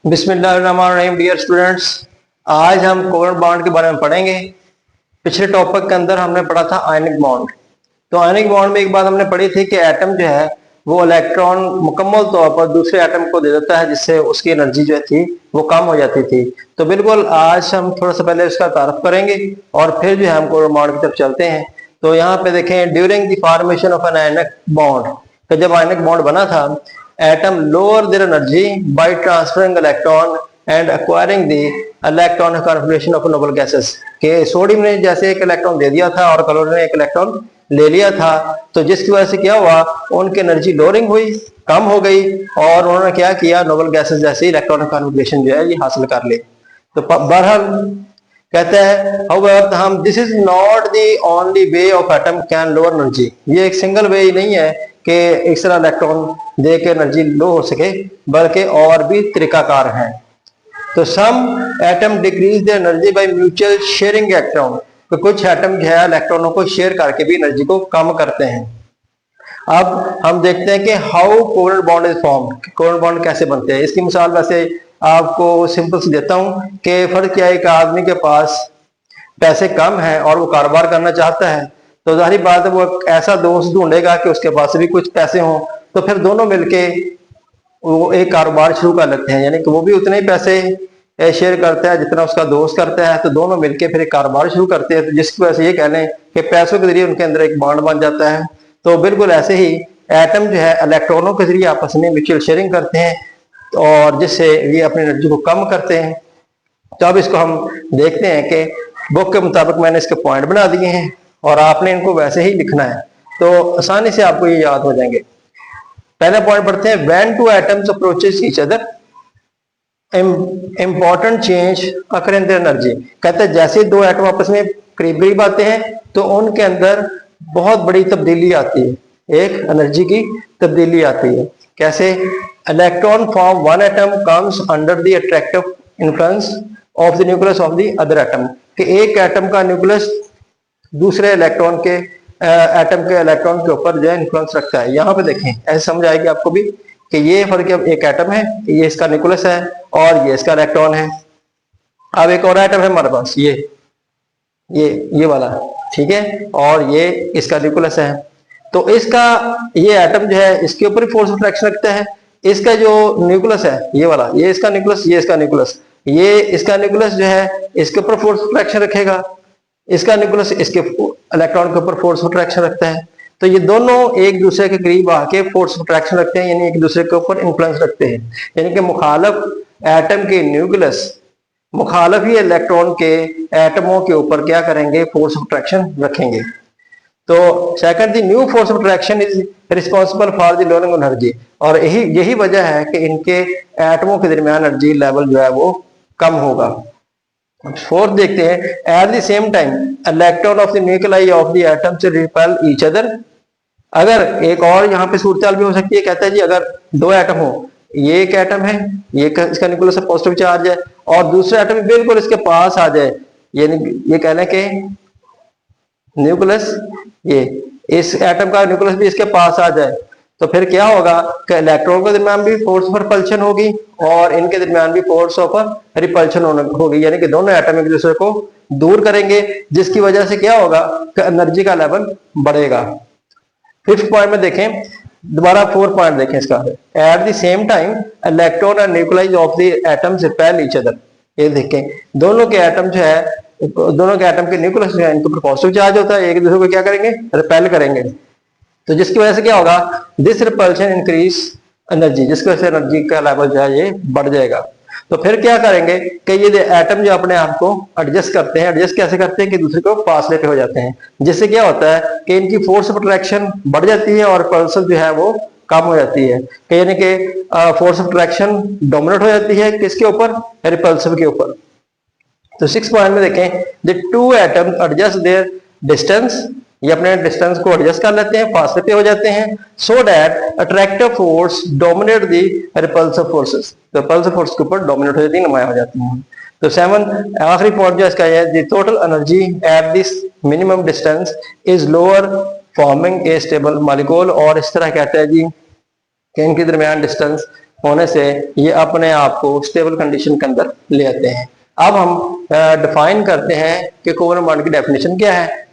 बिस्मिल्लाहिर्रहमानिर्रहीम। Dear students, आज हम कोवलेंट बॉन्ड के बारे में पढ़ेंगे। पिछले टॉपिक के अंदर हमने पढ़ा था आयनिक बॉन्ड। तो आयनिक बॉन्ड में एक बात हमने पढ़ी थी कि एटम जो है वो इलेक्ट्रॉन मुकम्मल तौर पर दूसरे एटम को दे देता है, जिससे उसकी एनर्जी जो थी वो कम हो जाती थी। तो बिल्कुल आज हम थोड़ा सा पहले उसका तारफ करेंगे और फिर जो है हम कोवलेंट बॉन्ड की तरफ चलते हैं। तो यहाँ पे देखें, during the formation of an ionic bond, तो जब आयनिक बॉन्ड बना था, atom lower their energy by transferring electron and acquiring the electron configuration of noble gases। कि सोडियम ने जैसे एक इलेक्ट्रॉन दे दिया था और क्लोरीन ने एक इलेक्ट्रॉन ले लिया था, तो जिसकी वजह से क्या हुआ, उनकी एनर्जी लोअरिंग हुई, कम हो गई, और उन्होंने क्या किया, नोबल गैसेस जैसे इलेक्ट्रॉन कॉन्फिगरेशन जो है ये हासिल कर ले। तो बहरहाल कहते हैं however हम this is not the only way of atom can lower energy. ये एक सिंगल वे ही नहीं है कि इस तरह इलेक्ट्रॉन दे के एनर्जी लो हो सके, बल्कि और भी तरीकाकार हैं। तो some atom decreases the energy by mutual sharing electron, तो कुछ एटम जो है इलेक्ट्रॉनों को शेयर करके भी एनर्जी को कम करते हैं। अब हम देखते हैं कि how covalent bond is formed, covalent bond कैसे बनते हैं। इसकी मिसाल वैसे आपको सिंपल से देता हूं कि फर्क क्या है, एक आदमी के पास पैसे कम है और वो कारोबार करना चाहता है, तो जाहिर बात है वो ऐसा दोस्त ढूंढेगा कि उसके पास भी कुछ पैसे हों, तो फिर दोनों मिलके वो एक कारोबार शुरू कर लेते हैं। यानी कि वो भी उतने ही पैसे शेयर करता है जितना उसका दोस्त करता है, तो दोनों मिलके फिर एक कारोबार शुरू करते हैं। तो जिसकी वजह से ये कह लें कि पैसों के जरिए उनके अंदर एक बॉन्ड बन जाता है। तो बिल्कुल ऐसे ही एटम जो है इलेक्ट्रॉनों के जरिए आपस में म्यूचुअल शेयरिंग करते हैं और जिससे ये अपनी एनर्जी को कम करते हैं। तो अब इसको हम देखते हैं कि बुक के मुताबिक मैंने इसके पॉइंट बना दिए हैं और आपने इनको वैसे ही लिखना है, तो आसानी से आपको ये याद हो जाएंगे। पहला पॉइंट पढ़ते हैं, when two atoms approaches each other important change occur in their energy. कहते हैं जैसे दो एटम आपस में करीब करीब आते हैं तो उनके अंदर बहुत बड़ी तब्दीली आती है, एक एनर्जी की तब्दीली आती है। कैसे? Electron from one atom comes under the attractive influence of the nucleus of the other atom, कि एक एटम का न्यूक्लियस दूसरे इलेक्ट्रॉन के एटम के इलेक्ट्रॉन के ऊपर जो है इन्फ्लुएंस रखता है। यहाँ पे देखें, ऐसे समझ आएगी आपको भी कि ये फर्क है, एक एटम है, ये इसका न्यूक्लियस है और ये इसका इलेक्ट्रॉन है। अब एक और एटम है हमारे पास, ये वाला, ठीक है, और ये इसका न्यूक्लियस है। तो इसका ये एटम जो है इसके ऊपर ही फोर्स ऑफ अट्रैक्शन रखता है। इसका जो न्यूक्लियस है ये वाला, ये इसका न्यूक्लियस, ये इसका न्यूक्लियस, ये इसका न्यूक्लियस जो है इसके ऊपर फोर्स ऑफ अट्रैक्शन रखेगा, इसका न्यूक्लियस इसके इलेक्ट्रॉन के ऊपर फोर्स ऑफ अट्रैक्शन रखता है। तो ये दोनों एक दूसरे के करीब आके फोर्स ऑफ अट्रैक्शन रखते हैं, यानी एक दूसरे के ऊपर इन्फ्लुएंस रखते हैं। यानी कि मुखालिफ एटम के न्यूक्लियस मुखालिफ ही इलेक्ट्रॉन के एटमों के ऊपर क्या करेंगे, फोर्स ऑफ अट्रैक्शन रखेंगे। तो second, the new force of attraction is responsible for the lowering energy, और यही वजह है कि इनके एटमों के दरमियान एनर्जी लेवल जो है वो कम होगा। फोर्थ देखते हैं, at the same time electron of the nuclei of the atom से रिपेल ईच अदर। अगर एक और यहाँ पे सूरत भी हो सकती है, कहता है जी अगर दो एटम हो, ये एक एटम है, ये इसका न्यूक्लियस पॉजिटिव चार्ज है, और दूसरा एटम बिल्कुल इसके पास आ जाए, ये कह लें कि न्यूक्लियस, ये इस एटम का न्यूक्लियस भी इसके पास आ जाए, तो फिर क्या होगा कि इलेक्ट्रॉन के दरमियान भी फोर्स ऑफ रिपल्शन होगी और इनके दरमियान भी फोर्स ऑफ रिपल्शन होगी। यानी कि दोनों एटम एक दूसरे को दूर करेंगे, जिसकी वजह से क्या होगा कि एनर्जी का लेवल बढ़ेगा। फिफ्थ पॉइंट में देखें, दोबारा फोर्थ पॉइंट देखें इसका, at the same time electron and nuclei of the atoms repel each other. ये देखें, दोनों के एटम जो है, दोनों के एटम के न्यूक्लियस जो है इनके ऊपर पॉजिटिव चार्ज होता है, एक दूसरे को क्या करेंगे, रिपेल करेंगे। तो जिसकी वजह से क्या होगा, दिस रिपल्शन इंक्रीज एनर्जी, जिसकी वजह से एनर्जी का लेवल जो है ये बढ़ जाएगा। तो फिर क्या करेंगे कि ये एटम जो अपने आप को एडजस्ट करते हैं, एडजस्ट कैसे करते हैं कि दूसरे को फासले पे हो जाते हैं, जिससे क्या होता है कि इनकी फोर्स ऑफ अट्रैक्शन बढ़ जाती है और रिपल्सन जो है वो कम हो जाती है। यानी कि फोर्स ऑफ अट्रैक्शन डोमिनेट हो जाती है किसके ऊपर, रिपल्सिव के ऊपर। तो सिक्स पॉइंट में देखें, the two atoms adjust their distance, ये अपने डिस्टेंस को एडजस्ट कर लेते हैं, फासले पे हो जाते हैं, so that attractive force dominate the repulsive forces, तो रिपल्सिव फोर्स के ऊपर डोमिनेट हो जाती है, नुमाया हो जाती हैं। तो सेवन, आखिरी पॉइंट जो इसका है, the total energy at this minimum distance is lower forming a stable molecule. और इस तरह कहते हैं जी कि इनके दरमियान डिस्टेंस होने से ये अपने आप को स्टेबल कंडीशन के अंदर ले आते हैं। अब हम डिफाइन करते हैं कि कोवलेंट बॉन्ड की डेफिनेशन क्या है।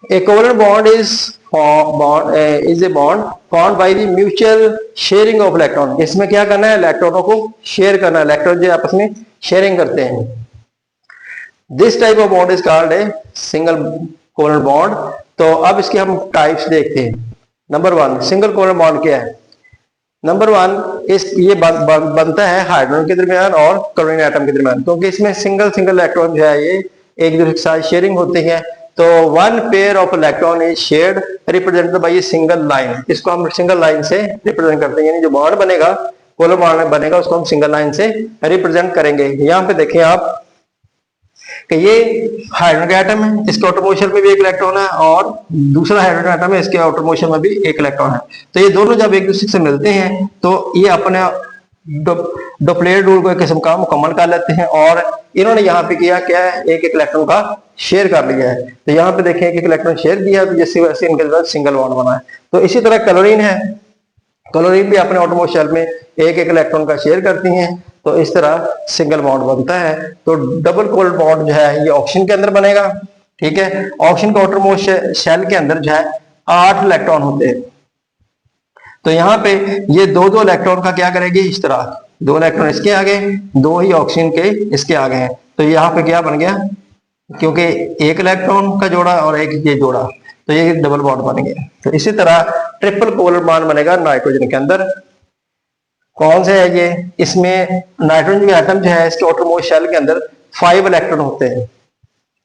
A covalent bond is a bond formed by the mutual sharing of electron. इसमें क्या करना है, इलेक्ट्रॉनों को शेयर करना है, इलेक्ट्रॉन जो आपस में शेयरिंग करते हैं। This type of bond is called a single covalent bond. तो अब इसके हम टाइप्स देखते हैं। नंबर 1, सिंगल कोवलेंट बॉन्ड क्या है। नंबर 1, ये बनता है हाइड्रोजन के दरमियान और क्लोरीन एटम के दरमियान, क्योंकि इसमें सिंगल इलेक्ट्रॉन जो है ये एक दूसरे के साथ शेयरिंग होती है। तो one pair of electron is shared represented bye a single line. इसको हम सिंगल लाइन से रिप्रेजेंट करते हैं, यानी जो बॉन्ड बनेगा, कोवलेंट बॉन्ड बनेगा, उसको हम सिंगल लाइन से रिप्रेजेंट करेंगे। यहाँ पे देखें आप कि ये हाइड्रोजन का एटम है, इसके आउटर मोशन में भी एक इलेक्ट्रॉन है, और दूसरा हाइड्रोजन एटम है, इसके आउटर मोशन में भी एक इलेक्ट्रॉन है। तो ये दोनों जब एक दूसरे से मिलते हैं तो ये अपने डोप्लर रूल को एक किस्म का मुकम्मल कर लेते हैं, और इन्होंने यहाँ पे किया क्या है, एक इलेक्ट्रॉन का शेयर कर लिया है। तो यहाँ पे देखें एक इलेक्ट्रॉन शेयर दिया, तो जिसकी वजह से इनके साथ सिंगल बॉन्ड बना है। तो इसी तरह क्लोरीन है, क्लोरीन भी अपने आउटर मोस्ट शेल में एक इलेक्ट्रॉन का शेयर करती हैं, तो इस तरह सिंगल बॉन्ड बनता है। तो डबल कोवलेंट बॉन्ड जो है ये ऑक्सीजन के अंदर बनेगा, ठीक है। ऑक्सीजन के आउटर मोस्ट शेल के अंदर जो है 8 इलेक्ट्रॉन होते हैं। तो यहाँ पे ये दो इलेक्ट्रॉन का क्या करेगी, इस तरह 2 इलेक्ट्रॉन इसके आगे, 2 ही ऑक्सीजन के इसके आगे हैं। तो यहाँ पे क्या बन गया, क्योंकि एक इलेक्ट्रॉन का जोड़ा और एक ये जोड़ा, तो ये डबल बॉन्ड बन गया। तो इसी तरह ट्रिपल कोवलेंट बॉन्ड बनेगा नाइट्रोजन के अंदर। कौन से है ये, इसमें नाइट्रोजन का एटम जो है इसके आउटर मोस्ट शेल के अंदर 5 इलेक्ट्रॉन होते हैं।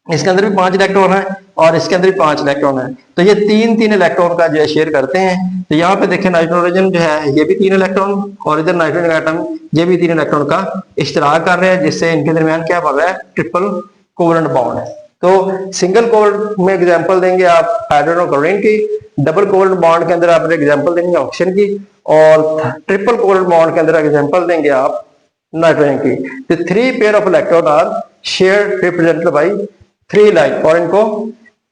इसके अंदर भी 5 इलेक्ट्रॉन है और इसके अंदर भी 5 इलेक्ट्रॉन है। तो ये 3 इलेक्ट्रॉन का जो है शेयर करते हैं। तो यहाँ पे देखें नाइट्रोजन जो है ये भी 3 इलेक्ट्रॉन, और इधर नाइट्रोजन एटम ये भी 3 इलेक्ट्रॉन का इश्तराक कर रहे हैं, जिससे इनके दरमियान क्या बन रहा है, ट्रिपल कोवलेंट बॉन्ड है। तो सिंगल कोवलेंट में एग्जांपल देंगे आप हाइड्रोजन और क्लोरीन की, डबल कोवलेंट बॉन्ड के अंदर आप एग्जांपल देंगे ऑक्सीजन की, और ट्रिपल कोवलेंट बॉन्ड के अंदर एग्जांपल देंगे आप नाइट्रोजन की। तो 3 pair of electron are shared represented by 3 line, और इनको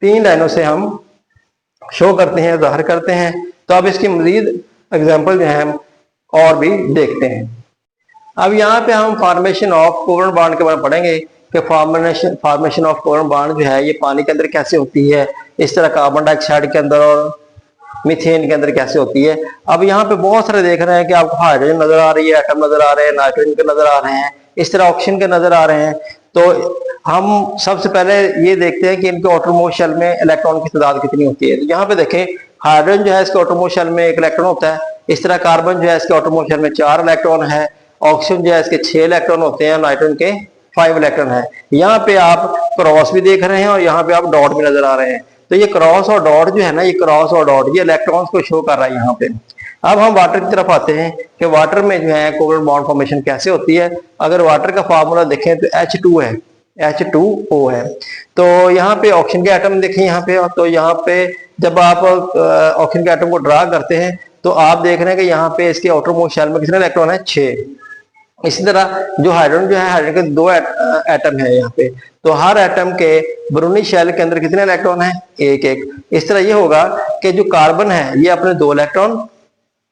3 लाइनों से हम शो करते हैं, जाहिर करते हैं। तो अब इसकी मजीद एग्जांपल जो है हम और भी देखते हैं। अब यहाँ पे हम फॉर्मेशन ऑफ कोवलेंट बॉन्ड के बारे में पढ़ेंगे कि फॉर्मेशन ऑफ कोवलेंट बॉन्ड जो है ये पानी के अंदर कैसे होती है, इस तरह कार्बन डाइऑक्साइड के अंदर और मीथेन के अंदर कैसे होती है। अब यहाँ पे बहुत सारे देख रहे हैं कि आपको हाइड्रोजन नजर आ रही है, एटम नजर आ रहे हैं, नाइट्रोजन के नजर आ रहे हैं, इस तरह ऑक्सीजन के नजर आ रहे हैं। तो हम सबसे पहले ये देखते हैं कि इनके आउटर मोस्ट शेल में इलेक्ट्रॉन की तादाद कितनी होती है। तो यहाँ पे देखें हाइड्रोजन जो है इसके आउटर मोस्ट शेल में 1 इलेक्ट्रॉन होता है, इस तरह कार्बन जो है इसके आउटर मोस्ट शेल में 4 इलेक्ट्रॉन है, ऑक्सीजन जो है इसके 6 इलेक्ट्रॉन होते हैं, नाइट्रोजन के 5 इलेक्ट्रॉन है। यहाँ पे आप क्रॉस भी देख रहे हैं और यहाँ पे आप डॉट भी नजर आ रहे हैं। तो ये क्रॉस और डॉट जो है ना, ये क्रॉस और डॉट ये इलेक्ट्रॉन्स को शो कर रहा है यहाँ पे। अब हम वाटर की तरफ आते हैं कि वाटर में जो है कोवलेंट बॉन्ड फॉर्मेशन कैसे होती है। अगर वाटर का फार्मूला देखें तो H2 है, H2O है। तो यहाँ पे ऑक्सीजन के एटम देखें यहाँ पे, तो यहाँ पे जब आप ऑक्सीजन के एटम को ड्रा करते हैं तो आप देख रहे हैं कि यहाँ पे इसके आउटर मोस्ट शेल में कितने इलेक्ट्रॉन है, 6। इसी तरह जो हाइड्रोजन जो है, हाइड्रोजन के 2 एटम है यहाँ पे, तो हर एटम के बरूनी शेल के अंदर कितने इलेक्ट्रॉन है, 1-1। इस तरह ये होगा कि जो कार्बन है ये अपने 2 इलेक्ट्रॉन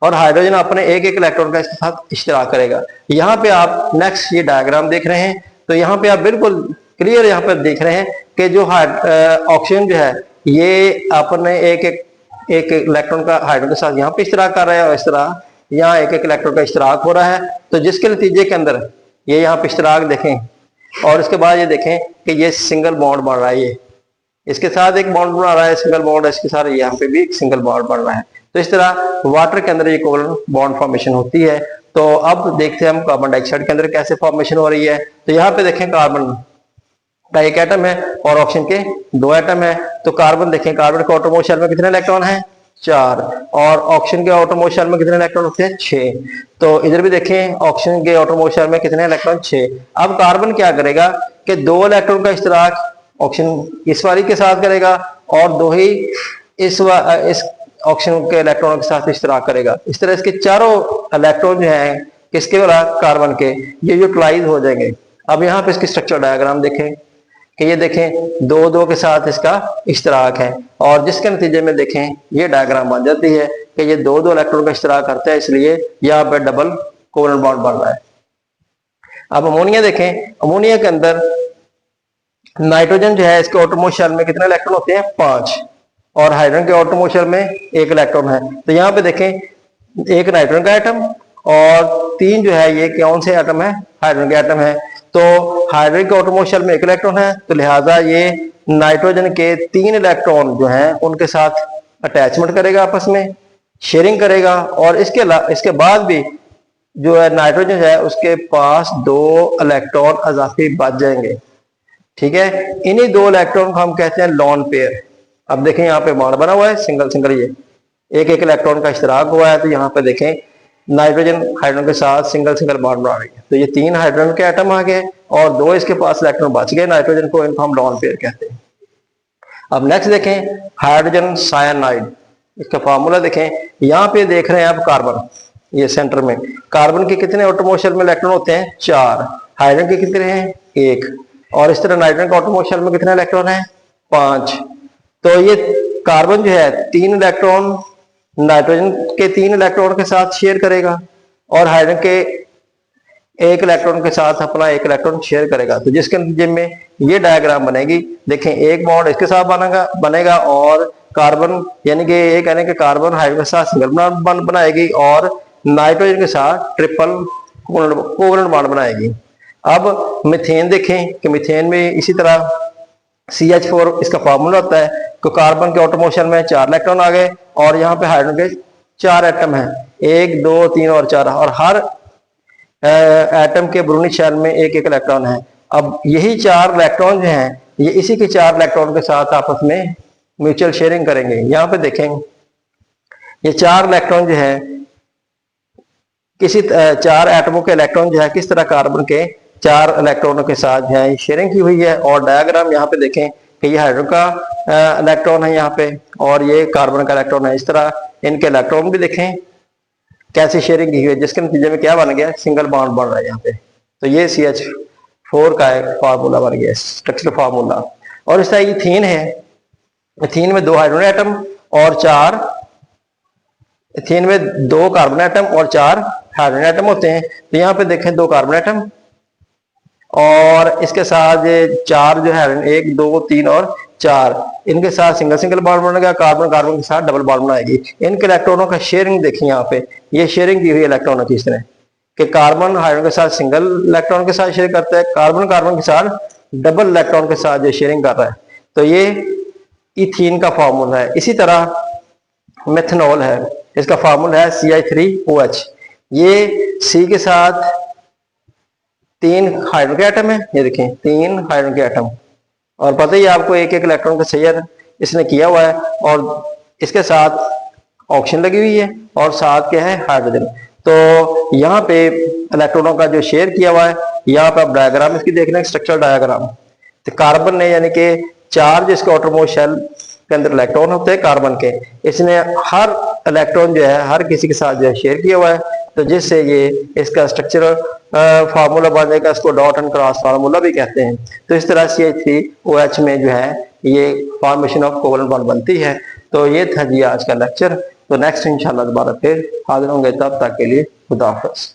और हाइड्रोजन अपने 1-1 इलेक्ट्रॉन का इसके साथ इश्तराक करेगा। यहाँ पे आप नेक्स्ट ये डायग्राम देख रहे हैं, तो यहाँ पे आप बिल्कुल क्लियर यहाँ पे देख रहे हैं कि जो ऑक्सीजन जो है ये अपने एक इलेक्ट्रॉन का हाइड्रोजन के साथ यहाँ पे इश्तराक कर रहा है, और इस तरह यहाँ 1-1 इलेक्ट्रॉन का इश्तराक हो रहा है। तो जिसके नतीजे के अंदर ये यहाँ पे इश्तराक देखें, और इसके बाद ये देखें कि ये सिंगल बॉन्ड बन रहा है, ये इसके साथ एक बॉन्ड बना रहा है सिंगल बॉन्ड, इसके साथ यहाँ पे भी एक सिंगल बॉन्ड बन रहा है। तो इस तरह वाटर के अंदर ये कोवलेंट बॉन्ड फॉर्मेशन होती है। तो अब देखते हैं हम कार्बन डाइऑक्साइड के अंदर कैसे फॉर्मेशन हो रही है। तो यहाँ पे देखें कार्बन का 1 एटम है और ऑक्सीजन के 2 एटम है। तो कार्बन देखें, कार्बन के आउटर मोस्ट शेल में कितने इलेक्ट्रॉन है, 4, और ऑक्सीजन के आउटर मोस्ट शेल में कितने इलेक्ट्रॉन होते हैं, 6। तो इधर भी देखें ऑक्सीजन के आउटर मोस्ट शेल में कितने इलेक्ट्रॉन, 6। अब कार्बन क्या करेगा कि 2 इलेक्ट्रॉन का इश्तराक ऑक्सीजन इस वाली के साथ करेगा और 2 ही इस ऑक्सीजन के इलेक्ट्रॉनों के साथ इश्तराक करेगा। इस तरह इसके चारों इलेक्ट्रॉन जो है किसके वाला, कार्बन के, ये यूटिलाइज हो जाएंगे। अब यहाँ पे इसकी स्ट्रक्चर डायग्राम देखें कि ये देखें 2-2 के साथ इसका इश्तराक है, और जिसके नतीजे में देखें ये डायग्राम बन जाती है कि ये 2-2 इलेक्ट्रॉन का इश्तराक करता है, इसलिए यहाँ पे डबल कोवलेंट बॉन्ड बन रहा है। अब अमोनिया देखें, अमोनिया के अंदर नाइट्रोजन जो है इसके ऑटोमोस्ट शेल में कितने इलेक्ट्रॉन होते हैं? 5, और हाइड्रोजन के ऑटोमोस्ट शेल में 1 इलेक्ट्रॉन है। तो यहाँ पे देखें, एक नाइट्रोजन का एटम और 3 जो है ये कौन से एटम है? हाइड्रोजन के एटम है। तो हाइड्रोजन के ऑटोमोस्ट शेल में 1 इलेक्ट्रॉन है, तो लिहाजा ये नाइट्रोजन के 3 इलेक्ट्रॉन जो हैं उनके साथ अटैचमेंट करेगा, आपस में शेयरिंग करेगा, और इसके बाद भी जो है नाइट्रोजन है उसके पास 2 इलेक्ट्रॉन अजाफी बच जाएंगे। ठीक है, इन्हीं 2 इलेक्ट्रॉन को हम कहते हैं लॉन पेयर। अब देखें यहाँ पे बॉन्ड बना हुआ है सिंगल सिंगल, ये एक इलेक्ट्रॉन का इश्तराक हुआ है। तो यहाँ पे देखें नाइट्रोजन हाइड्रोजन के साथ सिंगल सिंगल बॉन्ड बना रही है। तो ये 3 हाइड्रोजन के एटम आ गए और 2 इसके पास इलेक्ट्रॉन बच गए नाइट्रोजन को, इनको हम लॉन पेयर कहते हैं। अब नेक्स्ट देखें हाइड्रोजन साइनाइड, इसका फार्मूला देखें। यहाँ पे देख रहे हैं आप कार्बन, ये सेंटर में कार्बन के कितने ऑटोमोस्ट शेल में इलेक्ट्रॉन होते हैं? 4। हाइड्रोजन के कितने हैं? 1। और इस तरह नाइट्रोजन के ऑटोमोस्ट शेल में कितने इलेक्ट्रॉन हैं? 5। तो ये कार्बन जो है 3 इलेक्ट्रॉन नाइट्रोजन के 3 इलेक्ट्रॉन के साथ शेयर करेगा और हाइड्रोजन के 1 इलेक्ट्रॉन के साथ अपना 1 इलेक्ट्रॉन शेयर करेगा। तो जिसके नतीजे में ये डायग्राम बनेगी। देखें, एक बॉन्ड इसके साथ बनेगा और कार्बन यानी कि ये कहने के कार्बन हाइड्रोजन के साथ सिंगल बॉन्ड बनाएगी और नाइट्रोजन के साथ ट्रिपल कोवलेंट बॉन्ड बनाएगी। अब मीथेन देखें कि मीथेन में इसी तरह CH4 इसका फार्मूला होता है कि कार्बन के ऑटोमोस्ट शेल में 4 इलेक्ट्रॉन आ गए और यहाँ पे हाइड्रोजन के 4 एटम हैं, 1, 2, 3 और 4, और हर एटम के ब्रूनिक शेल में 1 इलेक्ट्रॉन है। अब यही 4 इलेक्ट्रॉन जो हैं ये इसी के 4 इलेक्ट्रॉन के साथ आपस में म्यूचुअल शेयरिंग करेंगे। यहाँ पे देखें ये 4 इलेक्ट्रॉन जो है किसी 4 एटमों के इलेक्ट्रॉन जो है किस तरह कार्बन के 4 इलेक्ट्रॉनों के साथ जो है शेयरिंग की हुई है। और डायग्राम यहाँ पे देखें कि ये हाइड्रोजन का इलेक्ट्रॉन है यहाँ पे और ये कार्बन का इलेक्ट्रॉन है। इस तरह इनके इलेक्ट्रॉन भी देखें कैसे शेयरिंग की हुई है, जिसके नतीजे में क्या बन गया? सिंगल बॉन्ड बन रहा है यहाँ पे। तो ये CH4 का एक फार्मूला बन गया, स्ट्रक्चरल फार्मूला। और इस तरह इथीन है, इथीन में 2 हाइड्रोजन एटम और 4, इथीन में 2 कार्बन एटम और 4 हाइड्रोजन एटम होते हैं। तो यहाँ पे देखें 2 कार्बन एटम और इसके साथ 4 जो है 1, 2, 3 और 4, इनके साथ सिंगल सिंगल बॉन्ड बनेगा, कार्बन कार्बन के साथ डबल बॉन्ड बनाएगी। इनके इलेक्ट्रॉनों का शेयरिंग देखिए यहाँ पे, ये शेयरिंग की हुई इलेक्ट्रॉनों की इस तरह कि कार्बन हाइड्रोजन के साथ सिंगल इलेक्ट्रॉन के साथ शेयर करता है, कार्बन कार्बन के साथ डबल इलेक्ट्रॉन के साथ ये शेयरिंग कर रहा है। तो ये इथीन का फार्मूला है। इसी तरह मेथनॉल है, इसका फार्मूला है CH3OH। ये C के साथ 3 हाइड्रोजन के एटम है, ये देखें 3 हाइड्रोजन के एटम, और पता ही आपको 1 इलेक्ट्रॉन का शेयर इसने किया हुआ है और इसके साथ ऑक्सीजन लगी हुई है और साथ क्या है? हाइड्रोजन। तो यहाँ पे इलेक्ट्रॉनों का जो शेयर किया हुआ है, यहाँ पे आप डायग्राम इसकी देख रहे हैं, स्ट्रक्चरल डायग्राम। तो कार्बन ने यानी कि 4 जिसके आउटरमोस्ट शेल के अंदर इलेक्ट्रॉन होते हैं कार्बन के, इसने हर इलेक्ट्रॉन जो है हर किसी के साथ जो है शेयर किया हुआ है। तो जिससे ये इसका स्ट्रक्चरल फार्मूला बन जाएगा, इसको डॉट एंड क्रॉस फार्मूला भी कहते हैं। तो इस तरह CH3OH में जो है ये फॉर्मेशन ऑफ कोवलेंट बॉन्ड बनती है। तो ये था जी आज का लेक्चर। तो नेक्स्ट इंशाल्लाह दोबारा फिर हाजिर होंगे, तब तक के लिए खुदा हाफिज़।